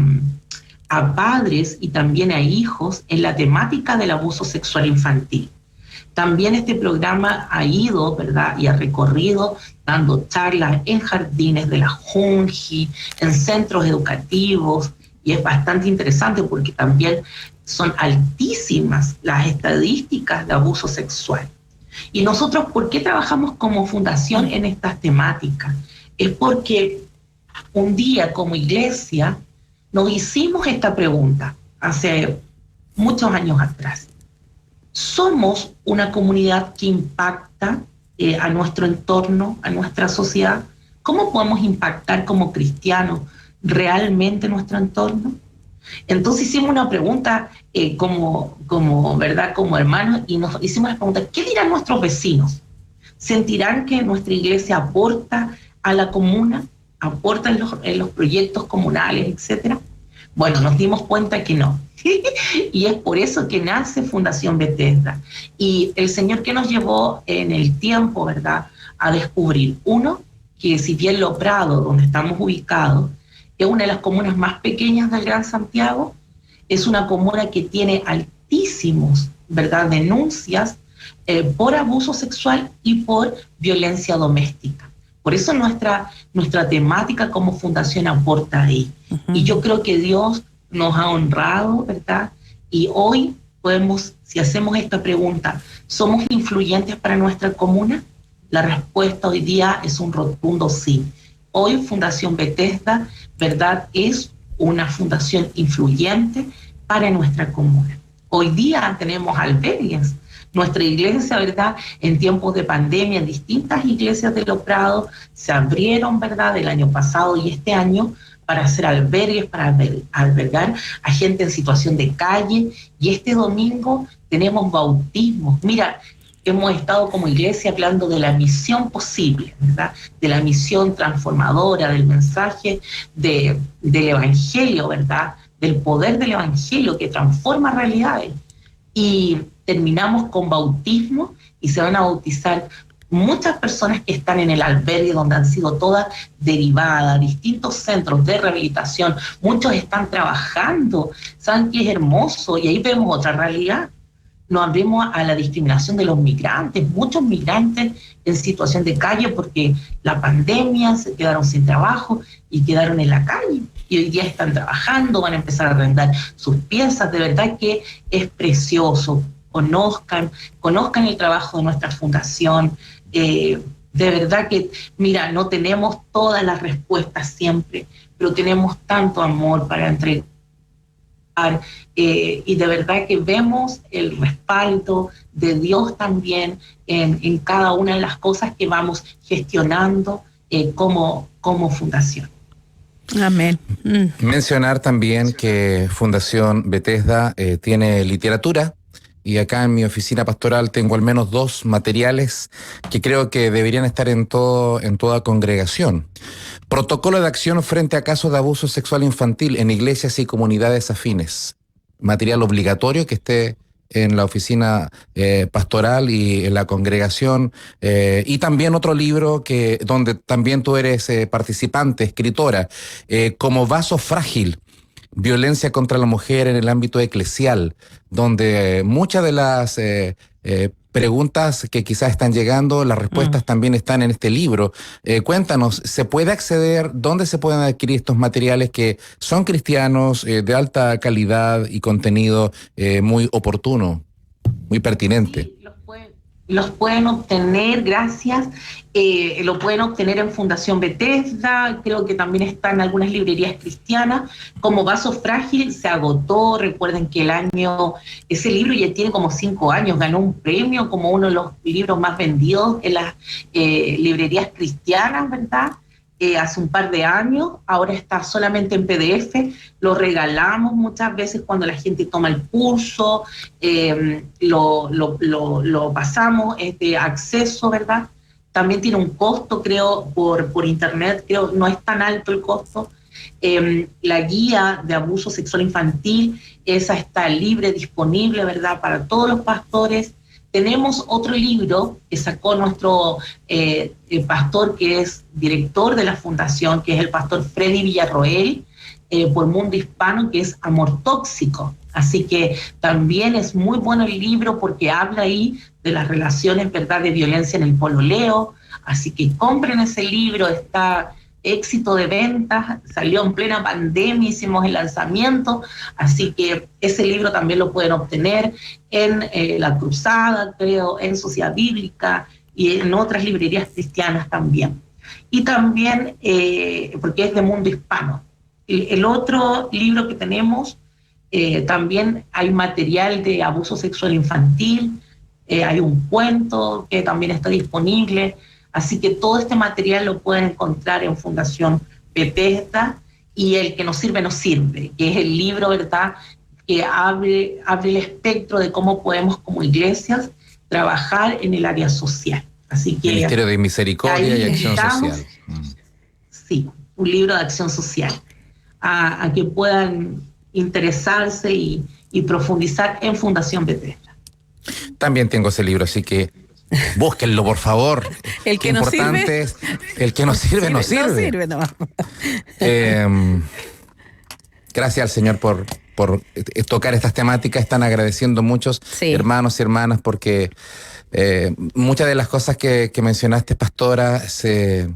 padres y también a hijos en la temática del abuso sexual infantil. También este programa ha ido, ¿verdad?, y ha recorrido dando charlas en jardines de la Junji, en centros educativos, y es bastante interesante porque también son altísimas las estadísticas de abuso sexual. Y nosotros, ¿por qué trabajamos como fundación en estas temáticas? Es porque un día como iglesia nos hicimos esta pregunta hace muchos años atrás. ¿Somos una comunidad que impacta a nuestro entorno, a nuestra sociedad? ¿Cómo podemos impactar como cristianos realmente nuestro entorno? Entonces hicimos una pregunta ¿verdad? Como hermanos, y nos hicimos la pregunta, ¿qué dirán nuestros vecinos? ¿Sentirán que nuestra iglesia aporta a la comuna, aporta en los proyectos comunales, etcétera? Bueno, nos dimos cuenta que no. Y es por eso que nace Fundación Bethesda. Y el Señor que nos llevó en el tiempo, ¿verdad?, a descubrir, uno, que si bien Lo Prado, donde estamos ubicados, es una de las comunas más pequeñas del Gran Santiago, es una comuna que tiene altísimos, ¿verdad?, denuncias por abuso sexual y por violencia doméstica. Por eso nuestra temática como fundación aporta ahí. Uh-huh. Y yo creo que Dios nos ha honrado, ¿verdad? Y hoy podemos, si hacemos esta pregunta, ¿somos influyentes para nuestra comuna? La respuesta hoy día es un rotundo sí. Hoy Fundación Bethesda, ¿verdad?, es una fundación influyente para nuestra comuna. Hoy día tenemos albergues. Nuestra iglesia, ¿verdad?, en tiempos de pandemia, en distintas iglesias de Lo Prado se abrieron, ¿verdad?, el año pasado y este año para hacer albergues, para albergar a gente en situación de calle. Y este domingo tenemos bautismos. Mira, hemos estado como iglesia hablando de la misión posible, ¿verdad?, de la misión transformadora, del mensaje del evangelio, ¿verdad?, del poder del evangelio que transforma realidades. Y terminamos con bautismo y se van a bautizar muchas personas que están en el albergue donde han sido todas derivadas, distintos centros de rehabilitación. Muchos están trabajando, saben que es hermoso, y ahí vemos otra realidad. Nos abrimos a la discriminación de los migrantes, muchos migrantes en situación de calle porque la pandemia se quedaron sin trabajo y quedaron en la calle. Y hoy día están trabajando, van a empezar a arrendar sus piezas. De verdad que es precioso. Conozcan el trabajo de nuestra fundación. De verdad que, mira, no tenemos todas las respuestas siempre, pero tenemos tanto amor para entregar. Y de verdad que vemos el respaldo de Dios también en cada una de las cosas que vamos gestionando como fundación. Amén. Mencionar también que Fundación Bethesda tiene literatura, y acá en mi oficina pastoral tengo al menos 2 materiales que creo que deberían estar en toda congregación. Protocolo de acción frente a casos de abuso sexual infantil en iglesias y comunidades afines. Material obligatorio que esté en la oficina pastoral y en la congregación. Y también otro libro donde también tú eres participante, escritora, Como vaso frágil. Violencia contra la mujer en el ámbito eclesial, donde muchas de las preguntas que quizás están llegando, las respuestas también están en este libro. Cuéntanos, ¿se puede acceder? ¿Dónde se pueden adquirir estos materiales que son cristianos, de alta calidad y contenido muy oportuno, muy pertinente? Sí, los pueden obtener, gracias. Lo pueden obtener en Fundación Bethesda, creo que también está en algunas librerías cristianas. Como Vaso Frágil se agotó. Recuerden que ese libro ya tiene como 5 años, ganó un premio como uno de los libros más vendidos en las librerías cristianas, ¿verdad? Hace un par de años. Ahora está solamente en PDF, lo regalamos muchas veces cuando la gente toma el curso, lo pasamos, es de acceso, ¿verdad? También tiene un costo, creo, por internet, creo, no es tan alto el costo. La guía de abuso sexual infantil, esa está libre, disponible, ¿verdad?, para todos los pastores. Tenemos otro libro que sacó nuestro pastor, que es director de la fundación, que es el pastor Freddy Villarroel, por Mundo Hispano, que es Amor Tóxico. Así que también es muy bueno el libro porque habla ahí de las relaciones, ¿verdad?, de violencia en el pololeo. Así que compren ese libro, está éxito de ventas, salió en plena pandemia, hicimos el lanzamiento, así que ese libro también lo pueden obtener en La Cruzada, creo, en Sociedad Bíblica y en otras librerías cristianas también. Y también, porque es de Mundo Hispano. El otro libro que tenemos, también hay material de abuso sexual infantil, hay un cuento que también está disponible. Así que todo este material lo pueden encontrar en Fundación Bethesda y El que nos sirve, que es el libro, ¿verdad?, que abre el espectro de cómo podemos como iglesias trabajar en el área social. Así que Ministerio de Misericordia y Acción Social. Sí, un libro de acción social, a que puedan interesarse y profundizar en Fundación Bethesda. También tengo ese libro, así que búsquenlo, por favor. El que nos sirve. El que nos sirve, nos sirve. No sirve, no. Gracias al Señor por tocar estas temáticas. Están agradeciendo muchos hermanos y hermanas porque muchas de las cosas que mencionaste, pastora, se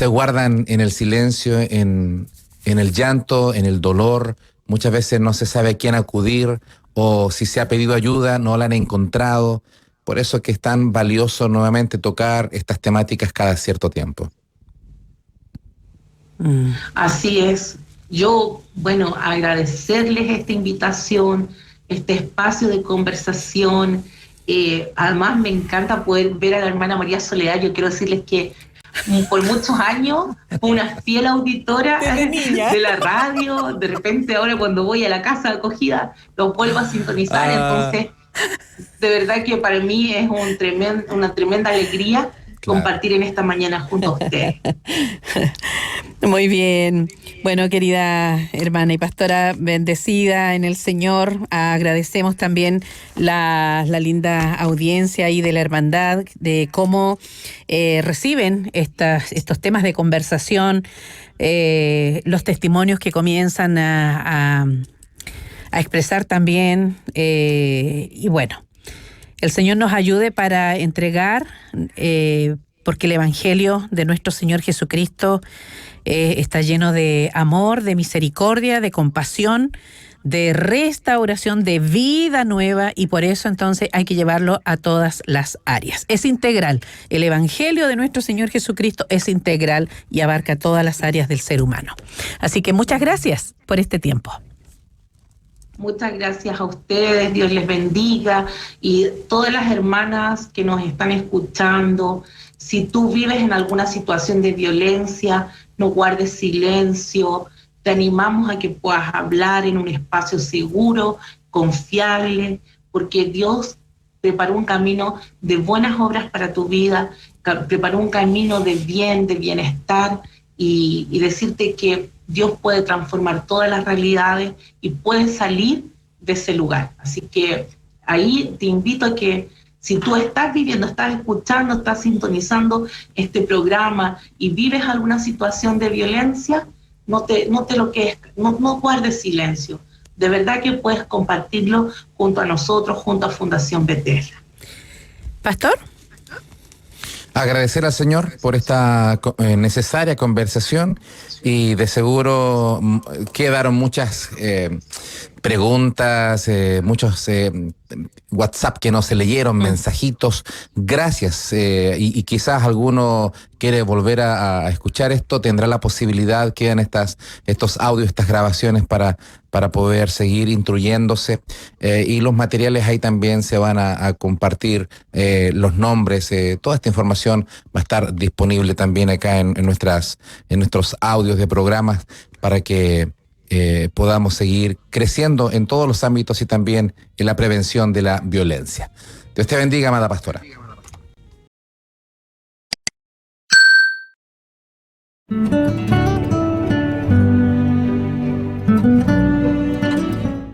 guardan en el silencio, en el llanto, en el dolor. Muchas veces no se sabe a quién acudir o si se ha pedido ayuda, no la han encontrado. Por eso es que es tan valioso nuevamente tocar estas temáticas cada cierto tiempo. Así es. Yo, agradecerles esta invitación, este espacio de conversación. Además, me encanta poder ver a la hermana María Soledad. Yo quiero decirles que por muchos años fue una fiel auditora de la radio. De repente ahora cuando voy a la casa de acogida los vuelvo a sintonizar. Entonces, de verdad que para mí es una tremenda alegría compartir en esta mañana junto a ustedes. Muy bien. Bueno, querida hermana y pastora bendecida en el Señor, agradecemos también la linda audiencia ahí de la hermandad, de cómo reciben estos temas de conversación, los testimonios que comienzan a expresar también, y bueno, el Señor nos ayude para entregar, porque el Evangelio de nuestro Señor Jesucristo está lleno de amor, de misericordia, de compasión, de restauración, de vida nueva, y por eso entonces hay que llevarlo a todas las áreas. Es integral. El Evangelio de nuestro Señor Jesucristo es integral y abarca todas las áreas del ser humano. Así que muchas gracias por este tiempo. Muchas gracias a ustedes, Dios les bendiga, y todas las hermanas que nos están escuchando. Si tú vives en alguna situación de violencia, no guardes silencio. Te animamos a que puedas hablar en un espacio seguro, confiable, porque Dios preparó un camino de buenas obras para tu vida, preparó un camino de bien, de bienestar, y decirte que Dios puede transformar todas las realidades y puede salir de ese lugar. Así que ahí te invito a que si tú estás viviendo, estás escuchando, estás sintonizando este programa y vives alguna situación de violencia, no guardes silencio. De verdad que puedes compartirlo junto a nosotros, junto a Fundación Bethesda. Pastor. Agradecer al Señor por esta necesaria conversación, y de seguro quedaron muchas preguntas, muchos WhatsApp que no se leyeron, mensajitos. Gracias. Y quizás alguno quiere volver a escuchar esto, tendrá la posibilidad, quedan estos audios, estas grabaciones para poder seguir instruyéndose, y los materiales ahí también se van a compartir, los nombres, toda esta información va a estar disponible también acá en nuestros audios de programas para que podamos seguir creciendo en todos los ámbitos y también en la prevención de la violencia. Dios te bendiga, amada pastora.